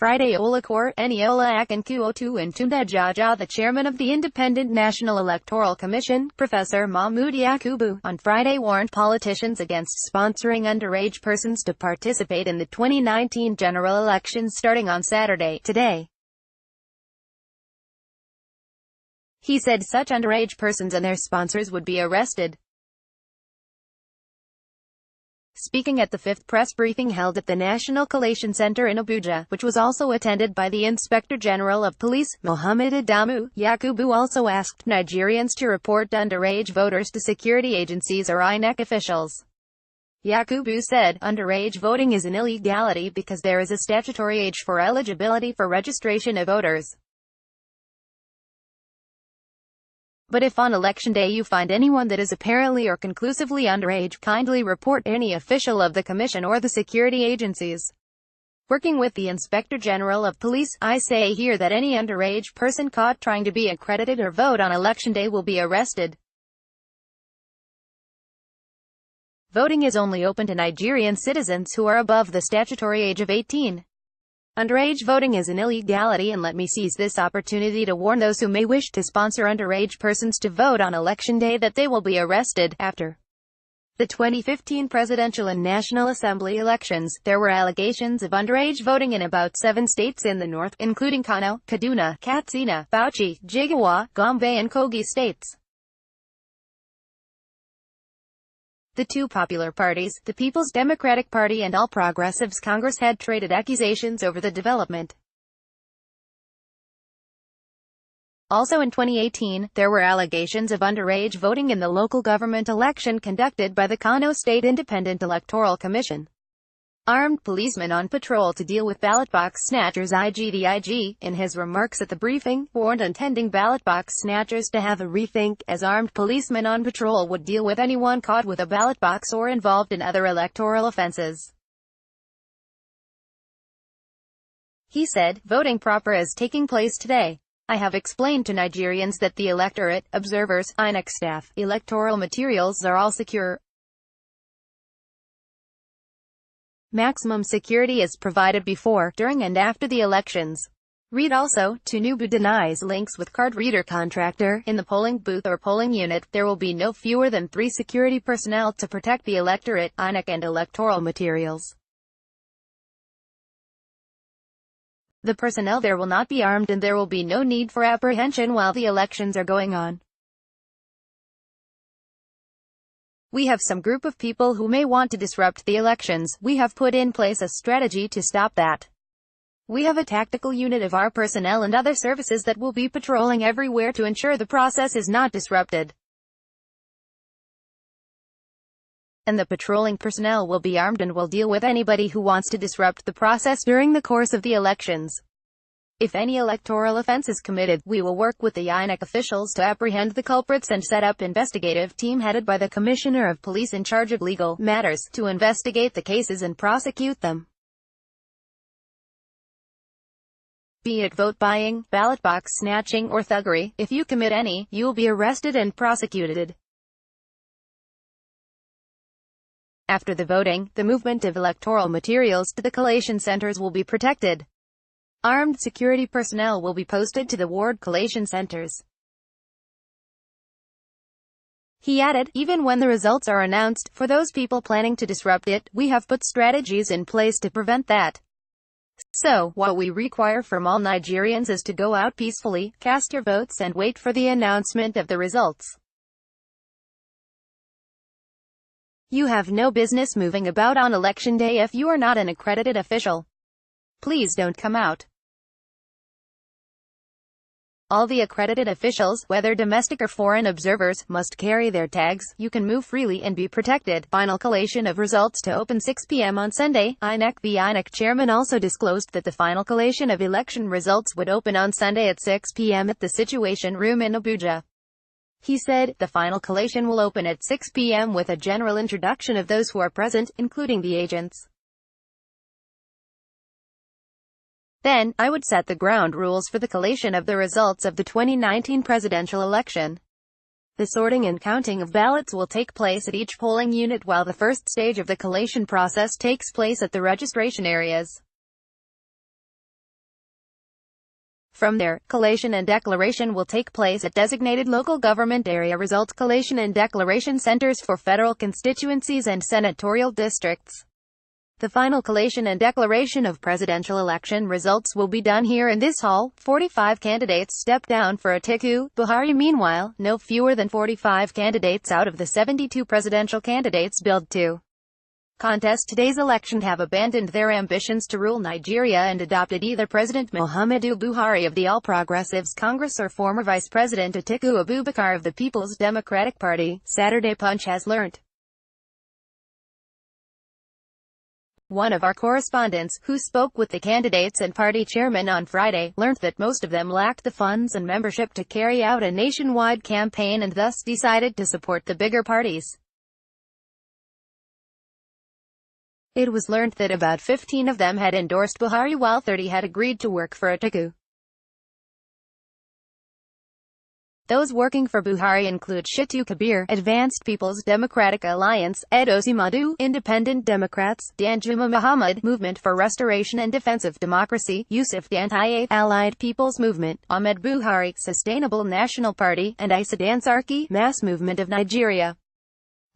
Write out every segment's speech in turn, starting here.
Friday Olakor, Eniola Akinkuotu and Tunde Jaja, the chairman of the Independent National Electoral Commission, Professor Mahmoud Yakubu, on Friday warned politicians against sponsoring underage persons to participate in the 2019 general elections starting on Saturday, today. He said such underage persons and their sponsors would be arrested. Speaking at the fifth press briefing held at the National Collation Center in Abuja, which was also attended by the Inspector General of Police, Mohammed Adamu, Yakubu also asked Nigerians to report underage voters to security agencies or INEC officials. Yakubu said, underage voting is an illegality because there is a statutory age for eligibility for registration of voters. But if on election day you find anyone that is apparently or conclusively underage, kindly report any official of the Commission or the security agencies. Working with the Inspector General of Police, I say here that any underage person caught trying to be accredited or vote on election day will be arrested. Voting is only open to Nigerian citizens who are above the statutory age of 18. Underage voting is an illegality, and let me seize this opportunity to warn those who may wish to sponsor underage persons to vote on election day that they will be arrested. After the 2015 presidential and National Assembly elections, there were allegations of underage voting in about 7 states in the north, including Kano, Kaduna, Katsina, Bauchi, Jigawa, Gombe and Kogi states. The two popular parties, the People's Democratic Party and All Progressives Congress, had traded accusations over the development. Also in 2018, there were allegations of underage voting in the local government election conducted by the Kano State Independent Electoral Commission. Armed policemen on patrol to deal with ballot box snatchers. The IG, in his remarks at the briefing, warned intending ballot box snatchers to have a rethink, as armed policemen on patrol would deal with anyone caught with a ballot box or involved in other electoral offenses. He said, voting proper is taking place today. I have explained to Nigerians that the electorate, observers, INEC staff, electoral materials are all secure. Maximum security is provided before, during and after the elections. Read also, Tinubu denies links with card reader contractor. In the polling booth or polling unit, there will be no fewer than 3 security personnel to protect the electorate, INEC and electoral materials. The personnel there will not be armed and there will be no need for apprehension while the elections are going on. We have some group of people who may want to disrupt the elections. We have put in place a strategy to stop that. We have a tactical unit of our personnel and other services that will be patrolling everywhere to ensure the process is not disrupted. And the patrolling personnel will be armed and will deal with anybody who wants to disrupt the process during the course of the elections. If any electoral offense is committed, we will work with the INEC officials to apprehend the culprits and set up investigative team headed by the Commissioner of Police in charge of legal matters to investigate the cases and prosecute them. Be it vote buying, ballot box snatching or thuggery, if you commit any, you will be arrested and prosecuted. After the voting, the movement of electoral materials to the collation centers will be protected. Armed security personnel will be posted to the ward collation centers. He added, even when the results are announced, for those people planning to disrupt it, we have put strategies in place to prevent that. So, what we require from all Nigerians is to go out peacefully, cast your votes and wait for the announcement of the results. You have no business moving about on election day if you are not an accredited official. Please don't come out. All the accredited officials, whether domestic or foreign observers, must carry their tags. You can move freely and be protected. Final collation of results to open 6 p.m. on Sunday. INEC. The INEC chairman also disclosed that the final collation of election results would open on Sunday at 6 p.m. at the Situation Room in Abuja. He said, the final collation will open at 6 p.m. with a general introduction of those who are present, including the agents. Then, I would set the ground rules for the collation of the results of the 2019 presidential election. The sorting and counting of ballots will take place at each polling unit while the first stage of the collation process takes place at the registration areas. From there, collation and declaration will take place at designated local government area result collation and declaration centers for federal constituencies and senatorial districts. The final collation and declaration of presidential election results will be done here in this hall. 45 candidates step down for Atiku Buhari. Meanwhile, no fewer than 45 candidates out of the 72 presidential candidates billed to contest today's election have abandoned their ambitions to rule Nigeria and adopted either President Muhammadu Buhari of the All Progressives Congress or former Vice President Atiku Abubakar of the People's Democratic Party, Saturday Punch has learnt. One of our correspondents, who spoke with the candidates and party chairman on Friday, learned that most of them lacked the funds and membership to carry out a nationwide campaign and thus decided to support the bigger parties. It was learned that about 15 of them had endorsed Buhari while 30 had agreed to work for Atiku. Those working for Buhari include Shitu Kabir, Advanced People's Democratic Alliance, Edosi Madu, Independent Democrats, Danjuma Muhammad, Movement for Restoration and Defense of Democracy, Yusuf Dantaye, Allied People's Movement, Ahmed Buhari, Sustainable National Party, and Isa Dansarki, Mass Movement of Nigeria.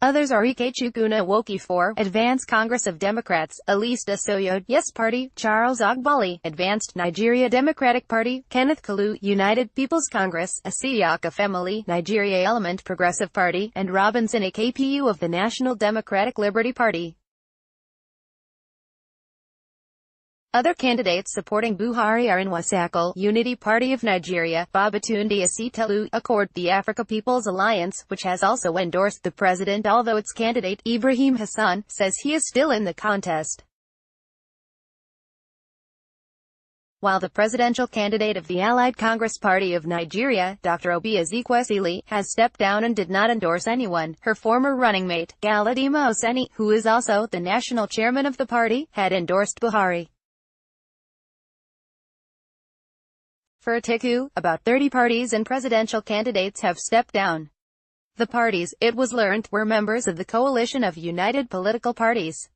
Others are Ikechukwu Nwoke for Advanced Congress of Democrats, Alista Soyo, Yes Party, Charles Ogbali, Advanced Nigeria Democratic Party, Kenneth Kalu, United People's Congress, Asiyaka Family, Nigeria Element Progressive Party, and Robinson AKPU of the National Democratic Liberty Party. Other candidates supporting Buhari are Nwasakal, Unity Party of Nigeria, Babatunde Asitelu, Accord, the Africa People's Alliance, which has also endorsed the president although its candidate, Ibrahim Hassan, says he is still in the contest. While the presidential candidate of the Allied Congress Party of Nigeria, Dr. Obi Ezekwesili, has stepped down and did not endorse anyone, her former running mate, Galadima Oseni, who is also the national chairman of the party, had endorsed Buhari. For Atiku, about 30 parties and presidential candidates have stepped down. The parties, it was learned, were members of the coalition of united political parties.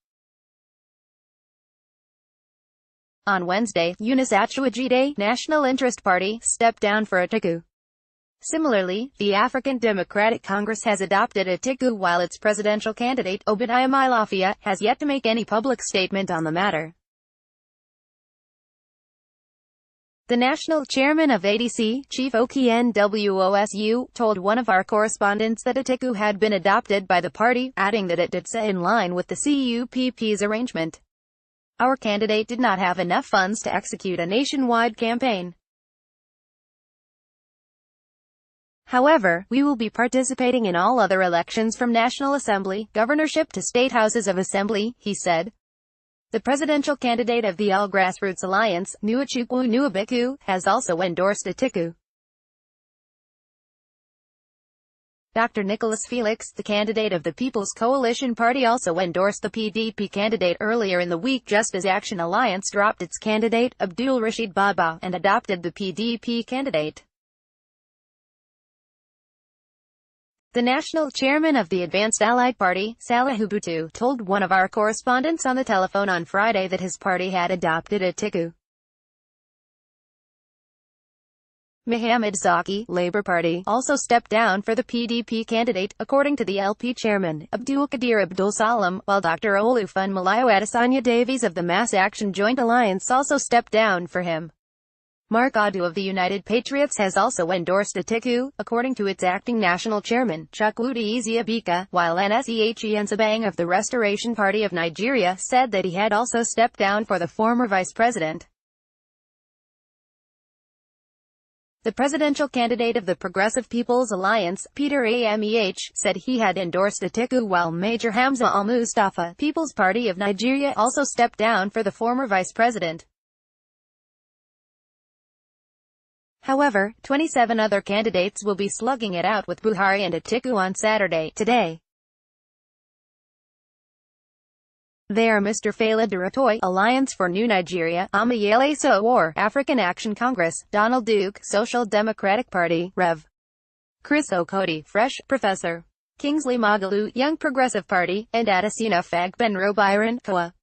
On Wednesday, Eunice Achuajide, National Interest Party, stepped down for Atiku. Similarly, the African Democratic Congress has adopted Atiku while its presidential candidate, Obadiah Mailafia, has yet to make any public statement on the matter. The national chairman of ADC, Chief Oknwosu, told one of our correspondents that Atiku had been adopted by the party, adding that it did so in line with the CUPP's arrangement. Our candidate did not have enough funds to execute a nationwide campaign. However, we will be participating in all other elections from National Assembly, governorship to state houses of assembly, he said. The presidential candidate of the All Grassroots Alliance, Nwachukwu Nwabuike, has also endorsed Atiku. Dr. Nicholas Felix, the candidate of the People's Coalition Party, also endorsed the PDP candidate earlier in the week just as Action Alliance dropped its candidate, Abdul Rashid Baba, and adopted the PDP candidate. The national chairman of the Advanced Allied Party, Salihu Butu, told one of our correspondents on the telephone on Friday that his party had adopted Atiku. Mohamed Zaki, Labour Party, also stepped down for the PDP candidate, according to the LP chairman, Abdul Qadir Abdul Salam, while Dr. Olufunmilayo Adesanya Davies of the Mass Action Joint Alliance also stepped down for him. Mark Adu of the United Patriots has also endorsed Atiku, according to its acting national chairman, Chukwudi Ezeabika, while Nsehe Nsabang of the Restoration Party of Nigeria said that he had also stepped down for the former vice president. The presidential candidate of the Progressive People's Alliance, Peter Ameh, said he had endorsed Atiku while Major Hamza Al-Mustafa, People's Party of Nigeria, also stepped down for the former vice president. However, 27 other candidates will be slugging it out with Buhari and Atiku on Saturday, today. They are Mr. Fela Duratoy, Alliance for New Nigeria, Amayele Sowore, African Action Congress, Donald Duke, Social Democratic Party, Rev. Chris Okodi, Fresh, Professor Kingsley Magalu, Young Progressive Party, and Adesina Fagbenro Byron, Koa.